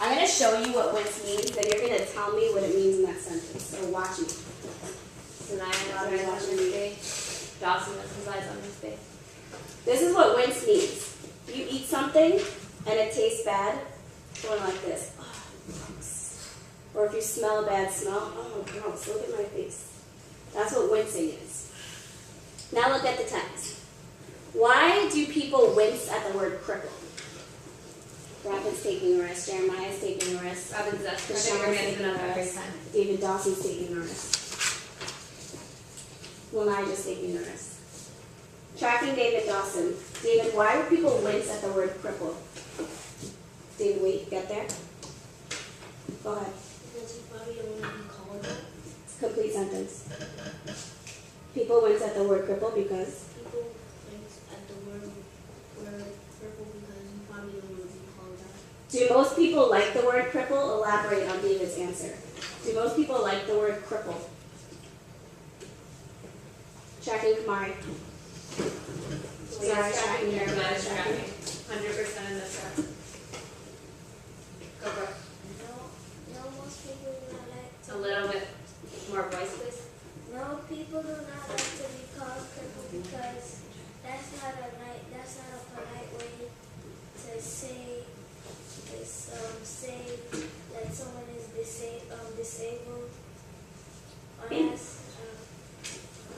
I'm going to show you what wince means, then you're going to tell me what it means in that sentence. So watch me. Sanaya has eyes on his face. Dawson has his eyes on his face. This is what wince means. You eat something and it tastes bad, going like this. Oh, gross. Or if you smell a bad smell, oh, gross, look at my face. That's what wincing is. Now look at the text. Why do people wince at the word cripple? Robin's taking a risk. Jeremiah's taking a risk. Robin's that's Deshaun's your hands taking up a every risk. time. David Dawson's taking a risk. Lanaija's taking a risk. Tracking David Dawson. David, why would people wince at the word cripple? David, wait, get there? Go ahead. Because you probably don't want to be called that. Complete sentence. People wince at the word cripple because? People wince at the word cripple because you probably don't want to be called that. Do most people like the word cripple? Elaborate on David's answer. Do most people like the word cripple? Tracking Kamari. Leah's tracking, Jeremiah's Jeremiah's tracking. tracking. 100% in this round. Go for it. No, most people do not like A little bit more voice, please. No, people do not like to be called crippled because that's not a polite way to say that someone is disabled.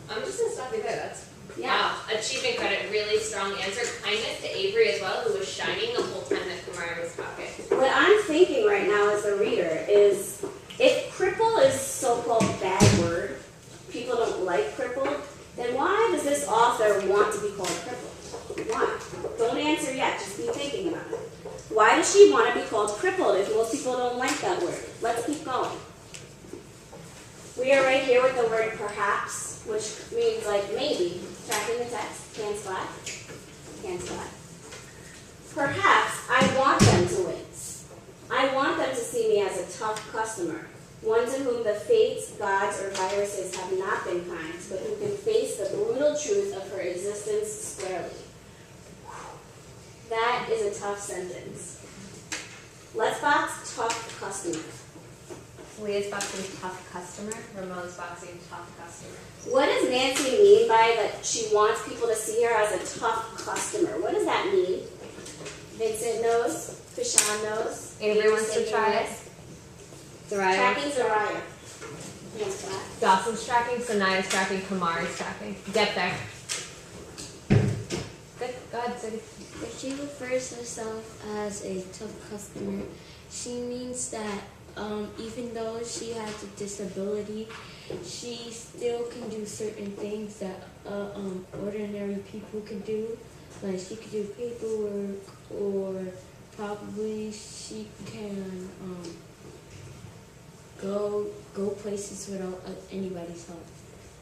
I'm just gonna stop you there. That's Yeah. Achievement credit, really strong answer. Kindness to Avery as well, who was shining the whole time that Kamari was talking. What I'm thinking right now as a reader is, if cripple is so-called bad word, people don't like crippled, then why does this author want to be called crippled? Why? Don't answer yet, just be thinking about it. Why does she want to be called crippled if most people don't like that word? Let's keep going. We are right here with the word perhaps, which means like maybe. Tracking the text, can't spot, can't spot. Perhaps I want them to wince. I want them to see me as a tough customer, one to whom the fates, gods, or viruses have not been kind, but who can face the brutal truth of her existence squarely. That is a tough sentence. Let's box tough customer. Leah's boxing tough customer. Ramon's boxing tough customer. What does Nancy mean by that she wants people to see her as a tough customer? What does that mean? Vincent knows. Krishan knows. Avery wants to Taking try a it. risk. Zariah. Tracking Zariah. Hands flat. Dawson's tracking. Sanaya's tracking. Kamari's tracking. Get there. Good. Go ahead, Sadie. If she refers to herself as a tough customer, she means that even though she has a disability, she still can do certain things that ordinary people can do. Like she could do paperwork, or probably she can go places without anybody's help.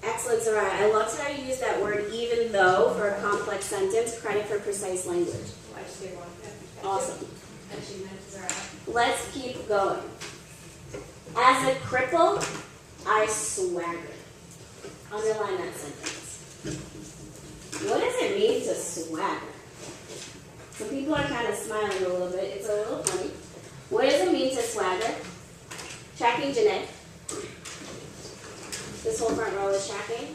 Excellent, Zariah. I loved how you used that word even though for a complex sentence. Credit for precise language. I just gave one. Awesome. Achievement, Zariah. Let's keep going. As a cripple, I swagger. Underline that sentence. What does it mean to swagger? Some people are kind of smiling a little bit. It's a little funny. What does it mean to swagger? Tracking Janae. This whole front row is tracking.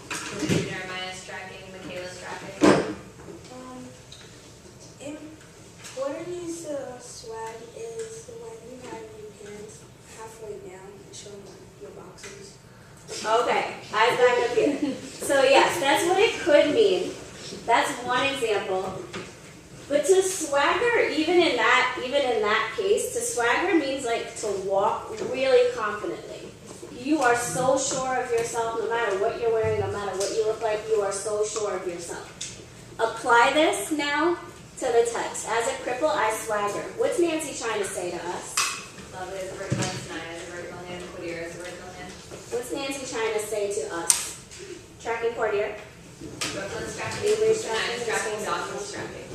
Jeremiah's tracking. Michaela's tracking. Portuguese swag is when you have your hands halfway down and showing your boxers. Okay, eyes back up here. So yes, that's what it could mean. That's one example. But to swagger, even in that case, to swagger means like to walk really confidently. You are so sure of yourself, no matter what you're wearing, no matter what you look like, you are so sure of yourself. Apply this now to the text. As a cripple, I swagger. What's Nancy trying to say to us? Love is a vertical hand. Sanaya is a vertical hand. Quadir is a vertical hand. What's Nancy trying to say to us? Tracking Cordier. Brooklyn's tracking. Avery's Sanaya's tracking. tracking. Dawson's tracking.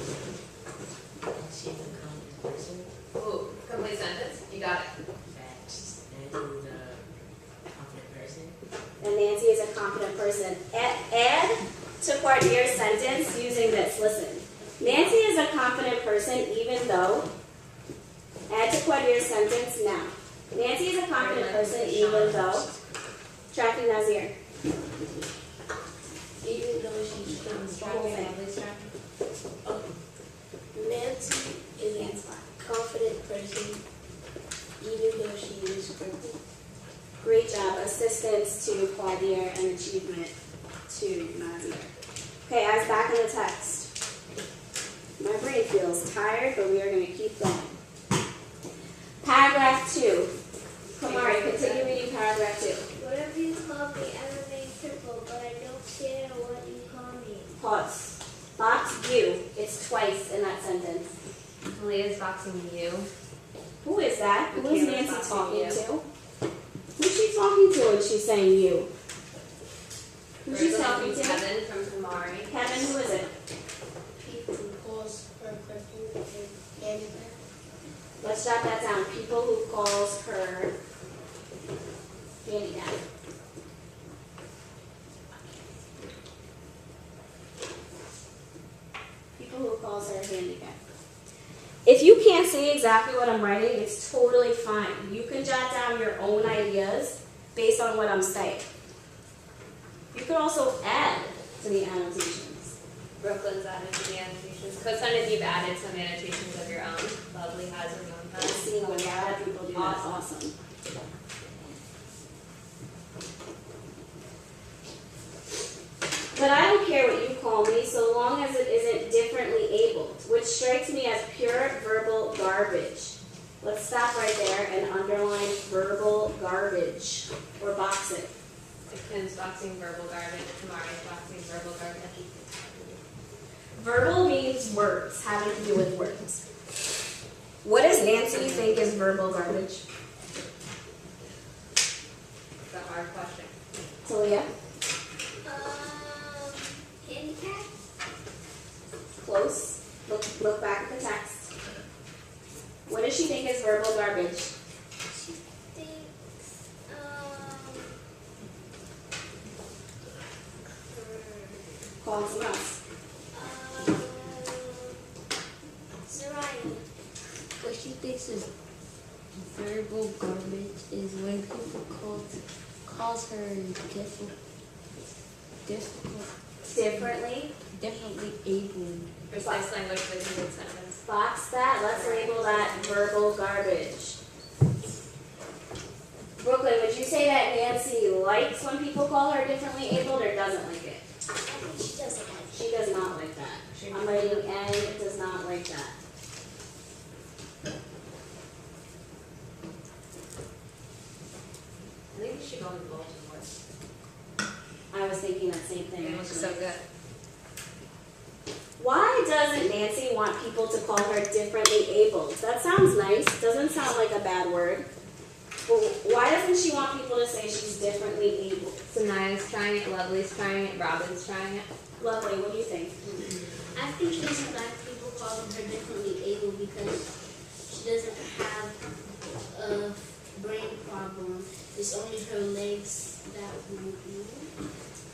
She's a confident person. Ooh, complete sentence. You got it. That she's a confident person. And Nancy is a confident person. Add to Quardier's sentence using this. Listen. Nancy is a confident person even though. Add to Quardier's your sentence now. Nancy is a confident person even though. Tracking Nazir. Even though she's from The whole thing. Nancy is a confident person, even though she is crippled. Great job. Assistance to Claudia and achievement to Nazir. Okay, eyes back in the text. My brain feels tired, but we are going to keep going. Paragraph 2. Kamari, continue reading paragraph 2. Whatever you call me, I remain crippled, but I don't care what you call me. Pause. Box you. It's twice in that sentence. Kalea's boxing you. Who is that? Who is Michaela's Nancy boxing talking you. to? Who's she talking to when she's saying you? Who's she We're talking going to? Kevin from Kamari. Kevin, who is it? People who calls her crippled and handicapped. Let's jot that down. People who calls her handicapped. People who calls her handicapped. If you can't see exactly what I'm writing, it's totally fine. You can jot down your own ideas based on what I'm saying. You can also add to the annotations. Brooklyn's added to the annotations. Coson, if you've added some annotations of your own, Lovely has her own. I've seen when a lot of people do that. Awesome. But I don't care what you call me so long as it isn't differently abled, which strikes me as pure verbal garbage. Let's stop right there and underline verbal garbage or box it. Kim's boxing verbal garbage. Kamari's boxing verbal garbage. Verbal means words, having to do with words. What does Nancy think is verbal garbage? It's a hard question. Talia? Handicap? Close. Look back at the text. What does she think is verbal garbage? She thinks, Call someone else. Soraya. What she thinks is verbal garbage is when people calls her differently abled. Precise language is a good sentence. Box that. Let's label that verbal garbage. Brooklyn, would you say that Nancy likes when people call her differently abled or doesn't like it? I think she doesn't like it. She does not like that. I'm writing N does not like that. I think we should go with Baltimore. I was thinking that same thing. It looks actually. so good. Why doesn't Nancy want people to call her differently abled? That sounds nice. Doesn't sound like a bad word. Well, why doesn't she want people to say she's differently abled? Sanaya's trying it, Lovely's trying it, Robin's trying it. Lovely, what do you think? I think she doesn't like people calling her differently able because she doesn't have a brain problem. It's only her legs that move.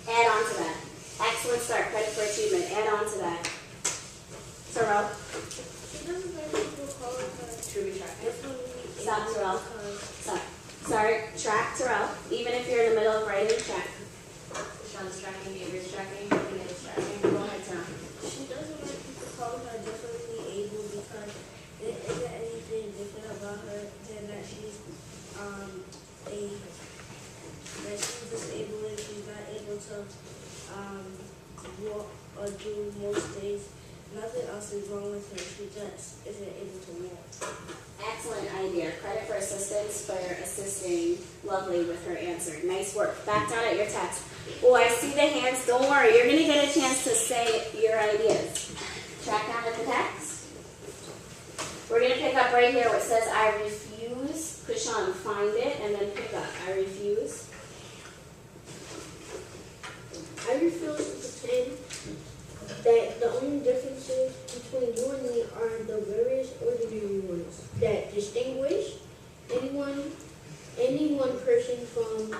Add on to that. Excellent start. Credit for achievement. Add on to that. Terrell. She doesn't like people calling her Truby track it. differently Stop, Terrell. because Sorry. Track Terrell. Even if you're in the middle of writing, track. Sean's tracking, Avery's tracking, Leah's tracking. Go ahead, Terrell. she doesn't like people calling her differently able because there isn't anything different about her than that she's disabled and she's not able to walk or do most things. Nothing else is wrong with her. She just isn't able to walk. Excellent idea. Credit for assistance for assisting Lovely with her answer. Nice work. Back down at your text. Oh, I see the hands. Don't worry. You're going to get a chance to say your ideas. Track down at the text. We're going to pick up right here where it says, I refuse. Krishan, find it and then pick up. I refuse. I refuse to pretend that the only differences between you and me are the various ordinary ones that distinguish any one person from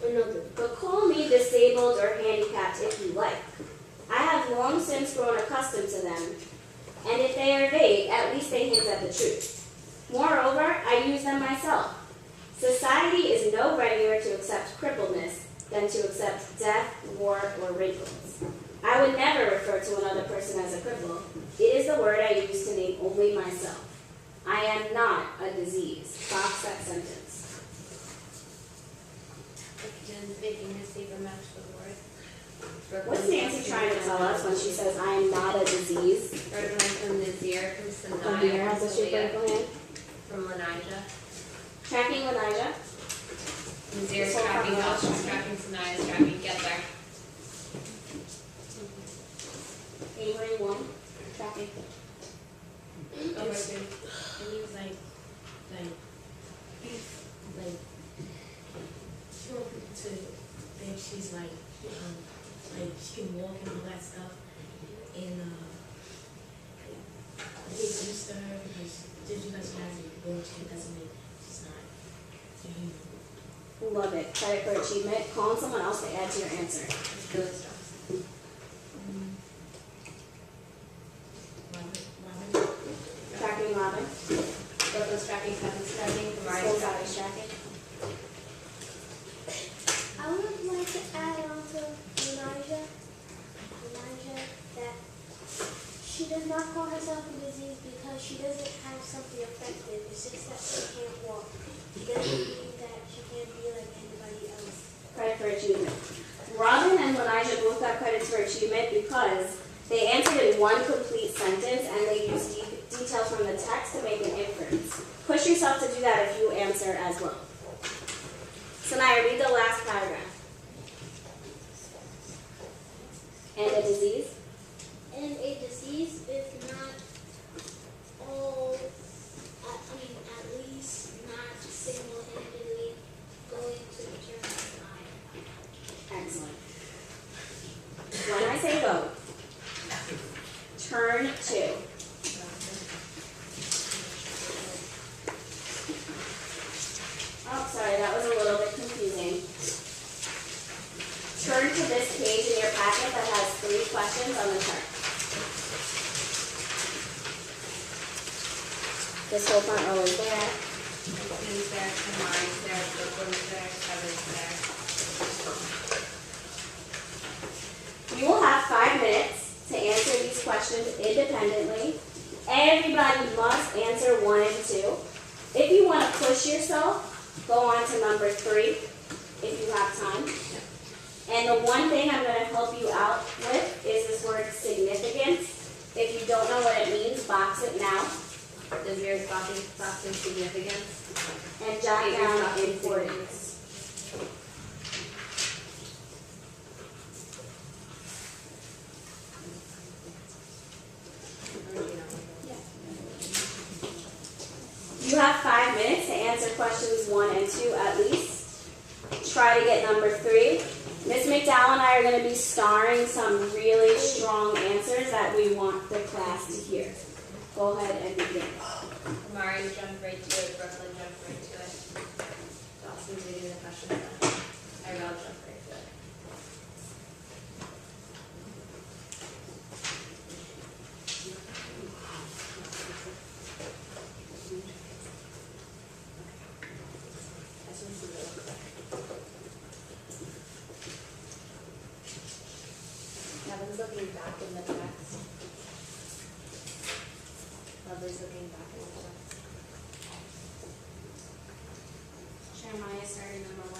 another. But call me disabled or handicapped if you like. I have long since grown accustomed to them, and if they are vague, at least they hint at the truth. Moreover, I use them myself. Society is no readier to accept crippledness than to accept death, war, or wrinkles. I would never refer to another person as a cripple. It is the word I use to name only myself. I am not a disease. Box that sentence. Just making a safer match for the word. What's Nancy trying to tell us when she says I am not a disease? Brooklyn from Nazir, from From Sanaya, here, has a from shoe Leah, vertical hand. from Lanija. Tracking Lanija. Nazir's This whole tracking problem. Josh, tracking Sanaya's tracking, get there. Avery 1. Tracking. Oh, right there. It means like, she wants people to think she's like she can walk and all that stuff. And they used to her because just because she has a wheelchair doesn't mean she's not human. Love it. Credit for achievement. Calling someone else to add to your answer. It's really strong. Robin? Tracking Robin. Brooklyn's tracking, Kevin's tracking, Kamari's School's tracking. always tracking. I would like to add on to Elijah that she does not call herself a disease because she doesn't have something affected. It's just that she can't walk. It doesn't mean that she can't be like anybody else. Credit for achievement. Robin and Lanija both got credits for achievement because they answered in one complete sentence and they used details from the text to make an inference. Push yourself to do that if you answer as well. So now read the last paragraph. And a disease? And a disease is not all, at least not single-handedly going to determine mine. Excellent. When I say vote, turn to. Oh, sorry, that was a little bit confusing. Turn to this page in your packet that has 3 questions on the chart. This whole front row is there. Brooklyn's there, Kamari's there, Brooklyn's there, Kevin's there. You will have 5 minutes to answer these questions independently. Everybody must answer 1 and 2. If you want to push yourself, go on to number 3 if you have time. And the one thing I'm going to help you out with is this word significance. If you don't know what it means, box it now Nazir's boxing significance. and jot Avery's down boxing importance. You have 5 minutes to answer questions 1 and 2 at least. Try to get number 3. Ms. McDowell and I are going to be starring some really strong answers that we want the class to hear. Go ahead and begin. Kamari jumped right to it, Brooklyn jumped right to it. Dawson's reading the questions then. Irel jumped right to it. Kevin's looking back in the text. Lovely's looking back in the text. Jeremiah starting number 1.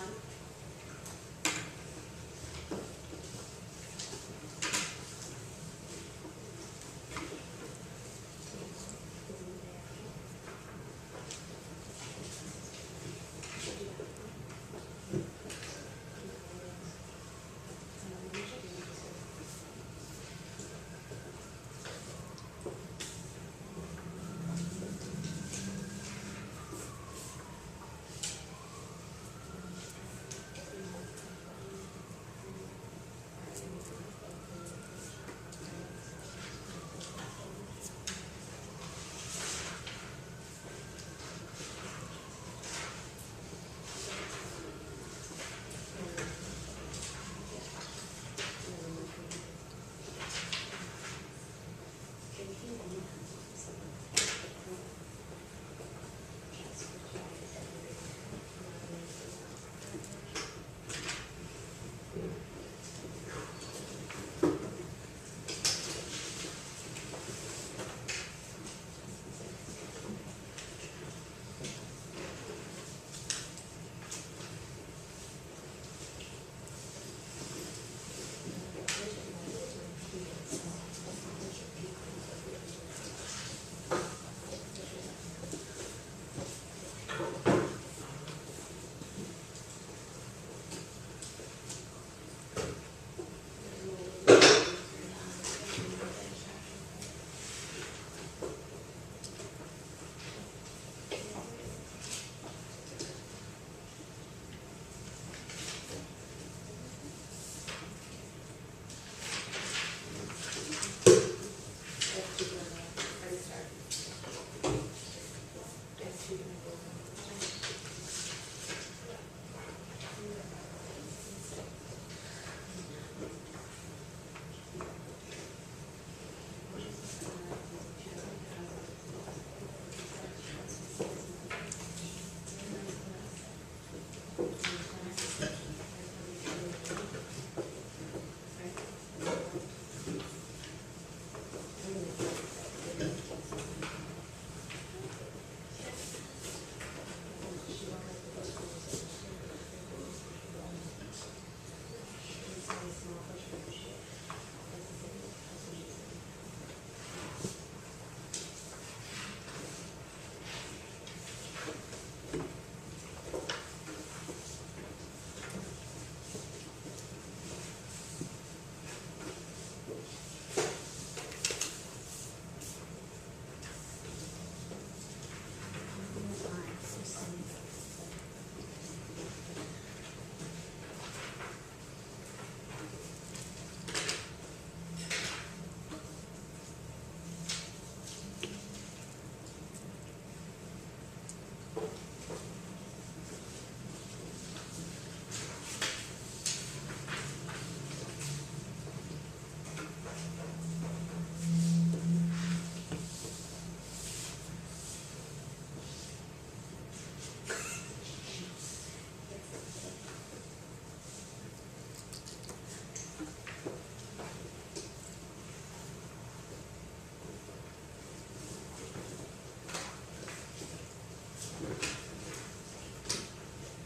Let's keep it on there. Already started. Let's keep it on there.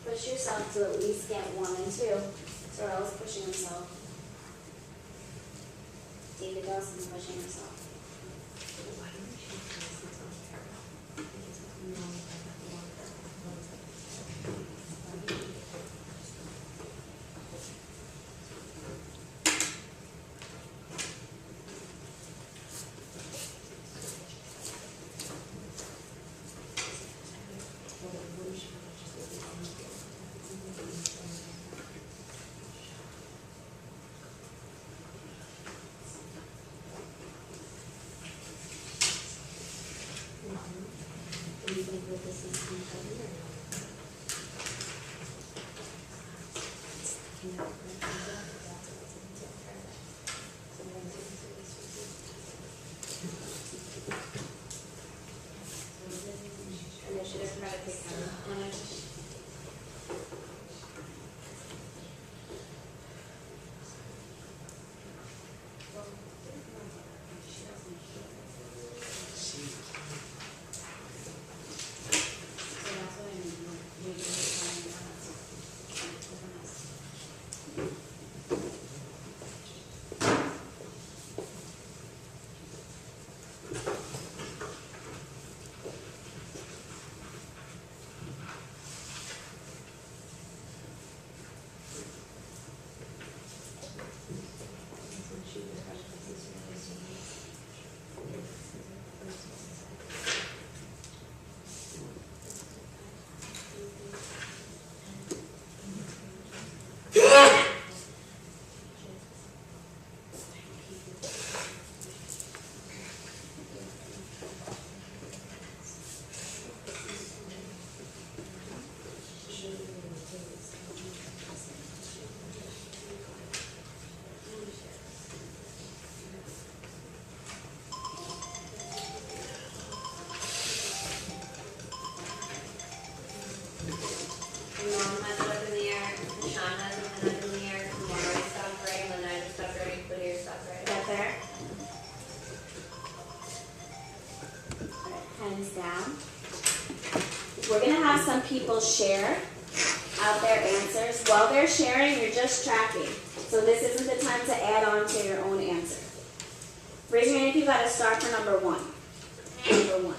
Push yourself to at least get 1 and 2. Sorrell's pushing himself. David Dawson's pushing himself. Do you think that this is covered or Initiative, try to take time. Mom has it up in the air, Sean has it up in the air, Maury stopped writing, Linda just stopped writing, Clear stopped writing. Get there. Alright, hands down. We're gonna have some people share out their answers. While they're sharing, you're just tracking. So this isn't the time to add on to your own answer. Raise your hand if you got to start for number 1. Number 1.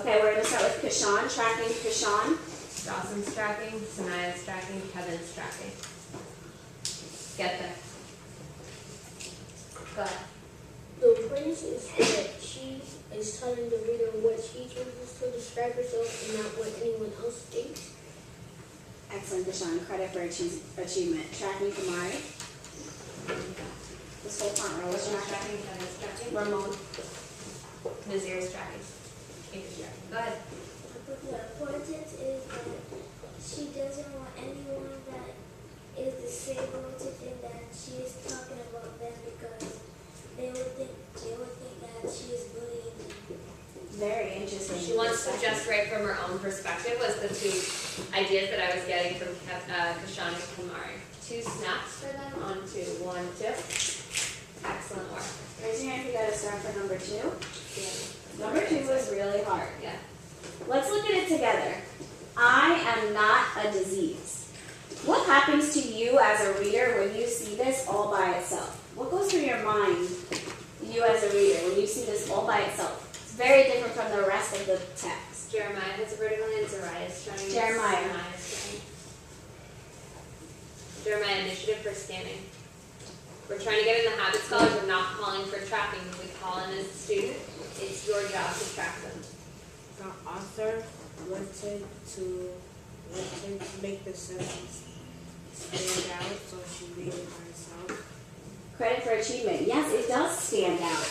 Okay, we're gonna start with Kashawn, tracking Kashawn. Dawson's tracking, Sanaya's tracking, Kevin's tracking. Get there. Go ahead. The prince is that she is telling the reader what she chooses to describe herself and not what anyone else thinks. Excellent, Deshaun. Credit for achievement. Tracking Kamari. This whole front row is What's tracking. tracking? Kevin's tracking. Ramon. Nazir's tracking. Kate is tracking. Go ahead. The importance is that she doesn't want anyone that is disabled to think that she is talking about them because they would think that she is bullying them. Very interesting. She wants to just write from her own perspective was the two ideas that I was getting from Kashan and Kamari. 2 snaps for them on 2. 1, 2. Excellent work. Raise your hand if you got a star for number 2. Yeah. Number 2 was really hard. Yeah. Let's look at it together. I am not a disease. What happens to you as a reader when you see this all by itself? What goes through your mind, you as a reader, when you see this all by itself? It's very different from the rest of the text. Jeremiah has a vertical and Zariah's trying. Jeremiah. Jeremiah, initiative for scanning. We're trying to get in the habit, scholars, of not calling for tracking. We call in as a student. It's your job to track them. The author wanted to make the sentence stand out, so she read it by herself. Credit for achievement. Yes, it does stand out.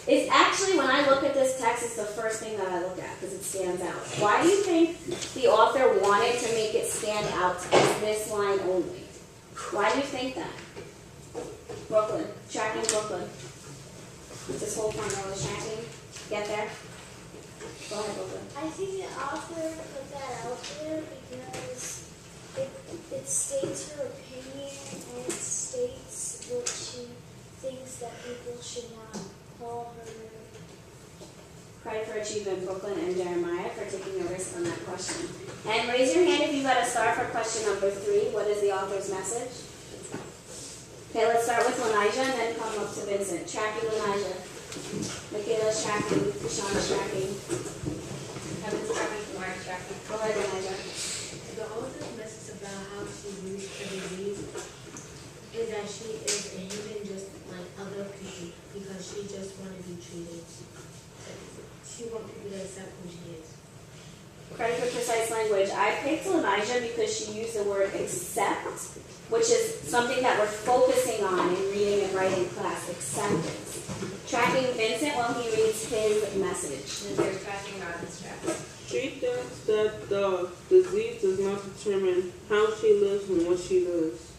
It's actually, when I look at this text, it's the first thing that I look at because it stands out. Why do you think the author wanted to make it stand out as this line only? Why do you think that? Brooklyn. Tracking Brooklyn. This whole front row is tracking. Get there? Go ahead, Brooklyn. I think the author put that out there because it states her opinion and it states what she thinks that people should not call her. Credit for achievement, Brooklyn and Jeremiah, for taking a risk on that question. And raise your hand if you got a star for question number 3. What is the author's message? Okay, let's start with Lanijah and then come up to Vincent. Tracking Lanijah. Michaela's tracking. Deshaun's tracking. Kevin's tracking, Kamari's tracking. Go ahead, Lanijah. The author's message about how she views her disease is that she is a human just like other people because she just want to be treated. She wants people to accept who she is. Credit for precise language. I picked Lanijah because she used the word accept, which is something that we're focusing on in reading and writing class, acceptance. Tracking Vincent while he reads his message. Nazir's tracking, Robin's tracking. She thinks that the disease does not determine how she lives and what she does.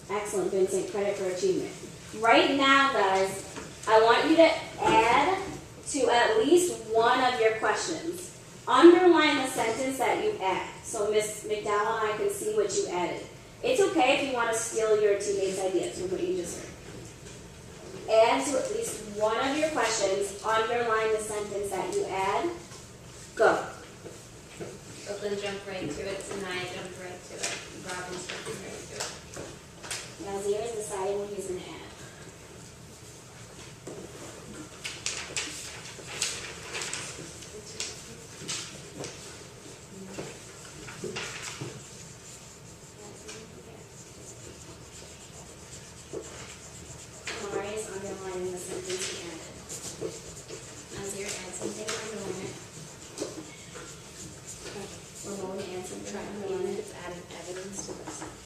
Excellent, Vincent. Credit for achievement. Right now, guys, I want you to add to at least one of your questions. Underline the sentence that you add, so Ms. McDowell and I can see what you added. It's okay if you want to steal your teammates' ideas from what you just heard. Add to at least one of your questions. Underline the sentence that you add. Go. Brooklyn jumped right to it. Sanaya jumped right to it. Robin's jumping right to it. Nazir is deciding what he's going to add. Kamari is underlining the sentence he added. Nazir, add something.